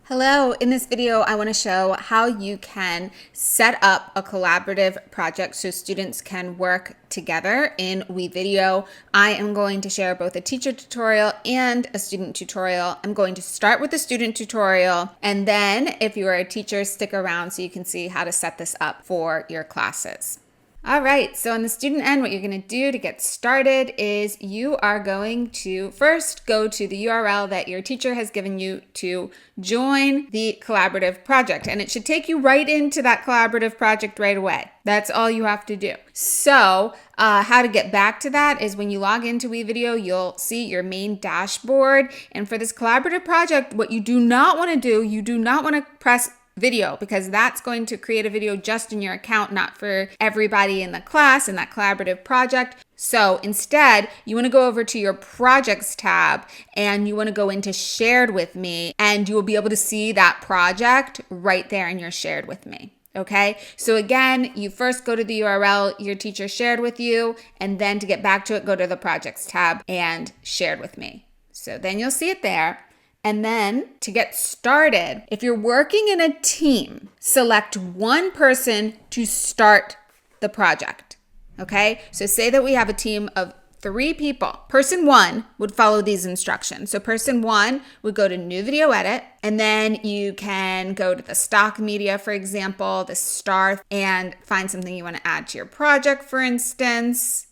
Hello, in this video I want to show how you can set up a collaborative project so students can work together in WeVideo. I am going to share both a teacher tutorial and a student tutorial. I'm going to start with the student tutorial, and then if you are a teacher, stick around so you can see how to set this up for your classes. All right, so on the student end, what you're going to do to get started is you are going to first go to the URL that your teacher has given you to join the collaborative project. And it should take you right into that collaborative project right away. That's all you have to do. So how to get back to that is when you log into WeVideo, you'll see your main dashboard. And for this collaborative project, what you do not want to do, you do not want to press video, because that's going to create a video just in your account, not for everybody in the class in that collaborative project. So instead, you want to go over to your projects tab and you want to go into shared with me, and you will be able to see that project right there in your shared with me. Okay, so again, you first go to the URL your teacher shared with you, and then to get back to it, go to the projects tab and shared with me. So then you'll see it there. And then to get started, if you're working in a team, select one person to start the project. Okay, so say that we have a team of 3 people. Person 1 would follow these instructions. So person 1 would go to new video edit, and then you can go to the stock media, for example, the star, and find something you want to add to your project, for instance.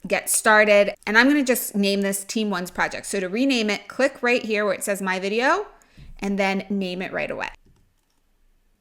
Get started, and I'm going to just name this Team 1's project. So to rename it, click right here where it says My Video, and then name it right away.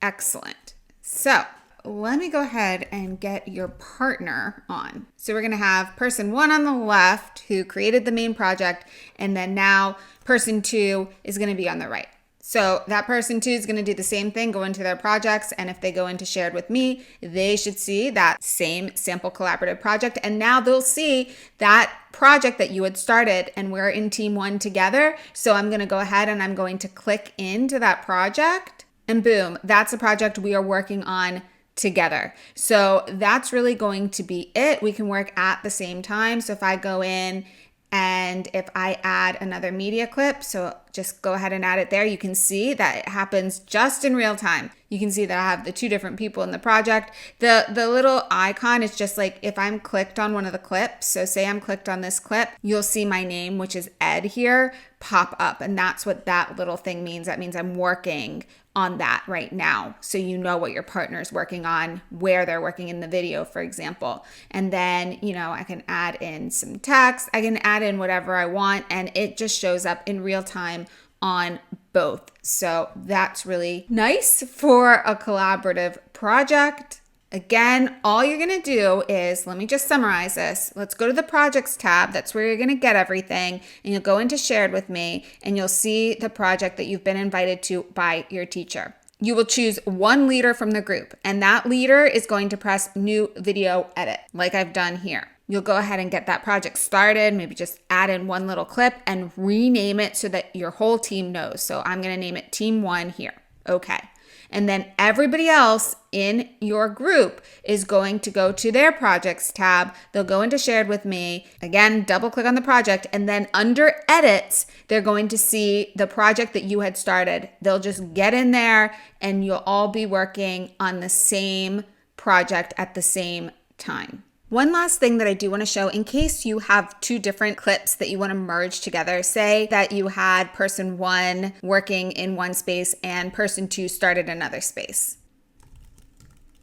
Excellent. So let me go ahead and get your partner on. So we're going to have person 1 on the left who created the main project, and then now person 2 is going to be on the right. So that person 2 is going to do the same thing, go into their projects, and if they go into shared with me, they should see that same sample collaborative project. And now they'll see that project that you had started, and we're in Team 1 together. So I'm going to go ahead and I'm going to click into that project, and boom, that's a project we are working on together. So that's really going to be it. We can work at the same time. So if I go in and if I add another media clip, so just go ahead and add it there, you can see that it happens just in real time. You can see that I have the 2 different people in the project. The little icon is just like if I'm clicked on one of the clips. So say I'm clicked on this clip, you'll see my name, which is Ed here, pop up. And that's what that little thing means. That means I'm working on that right now. So you know what your partner is working on, where they're working in the video, for example. And then, I can add in some text. I can add in whatever I want, and it just shows up in real time on both. So that's really nice for a collaborative project. Again, all you're going to do is, let me just summarize this. Let's go to the projects tab. That's where you're going to get everything. And you'll go into shared with me, and you'll see the project that you've been invited to by your teacher. You will choose one leader from the group, and that leader is going to press new video edit, like I've done here. You'll go ahead and get that project started, maybe just add in one little clip and rename it so that your whole team knows. So I'm going to name it Team 1 here. Okay. And then everybody else in your group is going to go to their projects tab. They'll go into shared with me. Again, double click on the project, and then under edits, they're going to see the project that you had started. They'll just get in there and you'll all be working on the same project at the same time. One last thing that I do want to show, in case you have 2 different clips that you want to merge together, say that you had person 1 working in one space and person 2 started another space.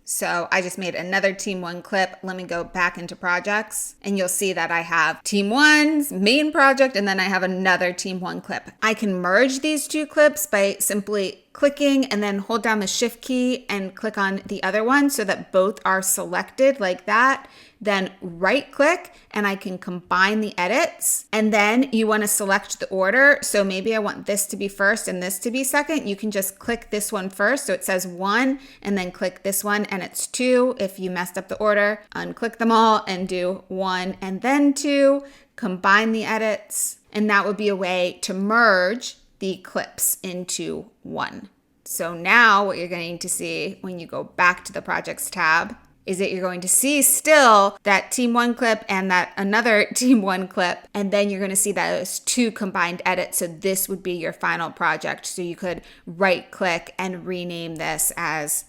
So I just made another Team 1 clip. Let me go back into projects, and you'll see that I have Team 1's main project, and then I have another Team 1 clip. I can merge these 2 clips by simply clicking and then hold down the Shift key and click on the other one so that both are selected like that. Then right click and I can combine the edits, and then you want to select the order. So maybe I want this to be first and this to be second. You can just click this one first. So it says 1, and then click this one and it's 2. If you messed up the order, unclick them all and do 1 and then 2, combine the edits, and that would be a way to merge the clips into one. So now what you're going to see when you go back to the projects tab is that you're going to see still that Team 1 clip and that another Team 1 clip, and then you're going to see those two combined edits. So this would be your final project. So you could right click and rename this as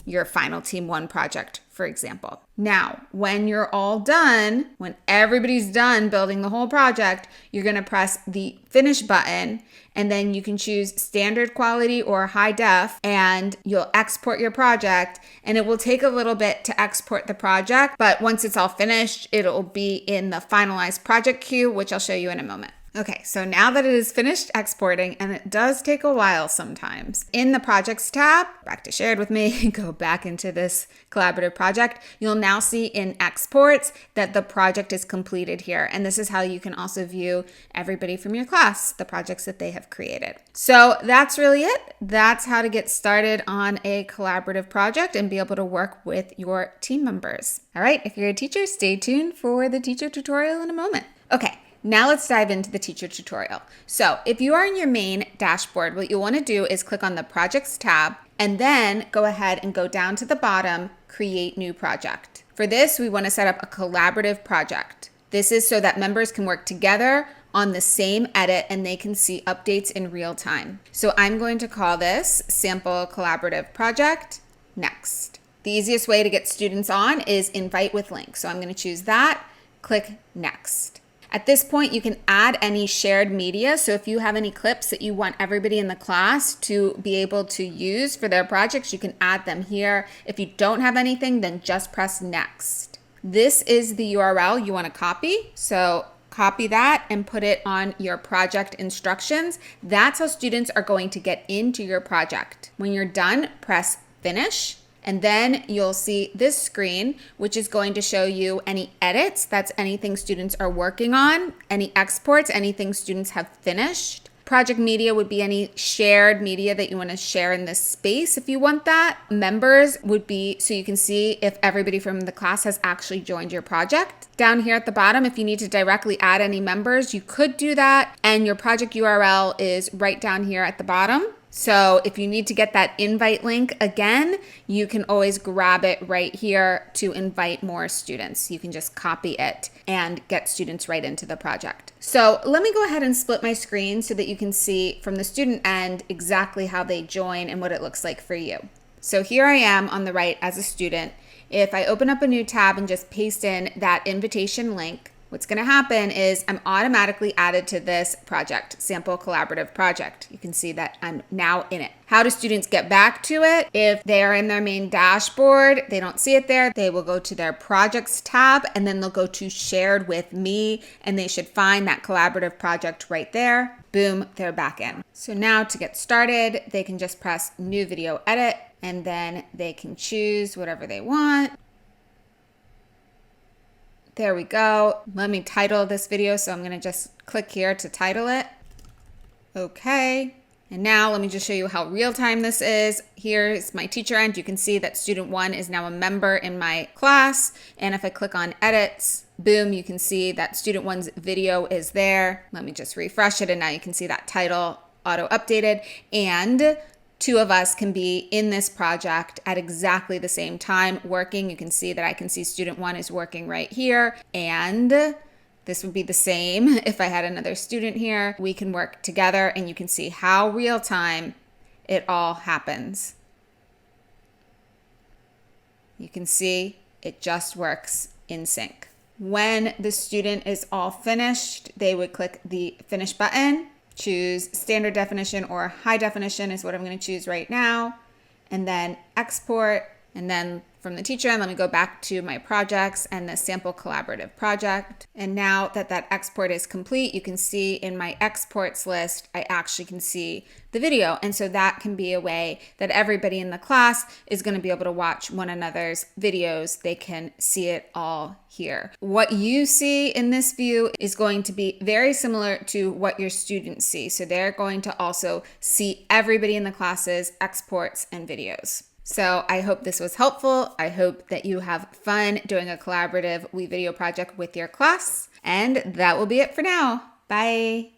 your final Team 1 project, for example. Now, when you're all done, when everybody's done building the whole project, you're going to press the finish button, and then you can choose standard quality or high def, and you'll export your project. And it will take a little bit to export the project, but once it's all finished, it'll be in the finalized project queue, which I'll show you in a moment. Okay, so now that it is finished exporting, and it does take a while sometimes, in the Projects tab, back to Shared with Me, go back into this collaborative project, you'll now see in Exports that the project is completed here. And this is how you can also view everybody from your class, the projects that they have created. So that's really it. That's how to get started on a collaborative project and be able to work with your team members. All right, if you're a teacher, stay tuned for the teacher tutorial in a moment. Okay. Now let's dive into the teacher tutorial. So if you are in your main dashboard, what you'll want to do is click on the Projects tab and then go ahead and go down to the bottom, Create New Project. For this, we want to set up a collaborative project. This is so that members can work together on the same edit and they can see updates in real time. So I'm going to call this Sample Collaborative Project Next. The easiest way to get students on is Invite with Link. So I'm going to choose that, click Next. At this point, you can add any shared media. So if you have any clips that you want everybody in the class to be able to use for their projects, you can add them here. If you don't have anything, then just press Next. This is the URL you want to copy. So copy that and put it on your project instructions. That's how students are going to get into your project. When you're done, press Finish. And then you'll see this screen, which is going to show you any edits. That's anything students are working on, any exports, anything students have finished. Project media would be any shared media that you want to share in this space if you want that. Members would be so you can see if everybody from the class has actually joined your project. Down here at the bottom, if you need to directly add any members, you could do that. And your project URL is right down here at the bottom. So if you need to get that invite link again, you can always grab it right here to invite more students. You can just copy it and get students right into the project. So let me go ahead and split my screen so that you can see from the student end exactly how they join and what it looks like for you. So here I am on the right as a student. If I open up a new tab and just paste in that invitation link, what's going to happen is I'm automatically added to this project, Sample Collaborative Project. You can see that I'm now in it. How do students get back to it? If they are in their main dashboard, they don't see it there, they will go to their Projects tab and then they'll go to Shared with Me and they should find that collaborative project right there. Boom, they're back in. So now to get started, they can just press New Video Edit and then they can choose whatever they want. There we go. Let me title this video. So I'm going to just click here to title it. Okay. And now let me just show you how real time this is. Here's my teacher end. You can see that student 1 is now a member in my class. And if I click on edits, boom, you can see that student 1's video is there. Let me just refresh it. And now you can see that title auto updated. And 2 of us can be in this project at exactly the same time working. You can see that I can see student 1 is working right here. And this would be the same if I had another student here. We can work together and you can see how real time it all happens. You can see it just works in sync. When the student is all finished, they would click the Finish button. Choose standard definition or high definition is what I'm going to choose right now. And then export. And then from the teacher end, let me go back to my projects and the sample collaborative project. And now that that export is complete, you can see in my exports list, I actually can see the video. And so that can be a way that everybody in the class is going to be able to watch one another's videos. They can see it all here. What you see in this view is going to be very similar to what your students see. So they're going to also see everybody in the class's exports and videos. So I hope this was helpful. I hope that you have fun doing a collaborative WeVideo project with your class. And that will be it for now. Bye.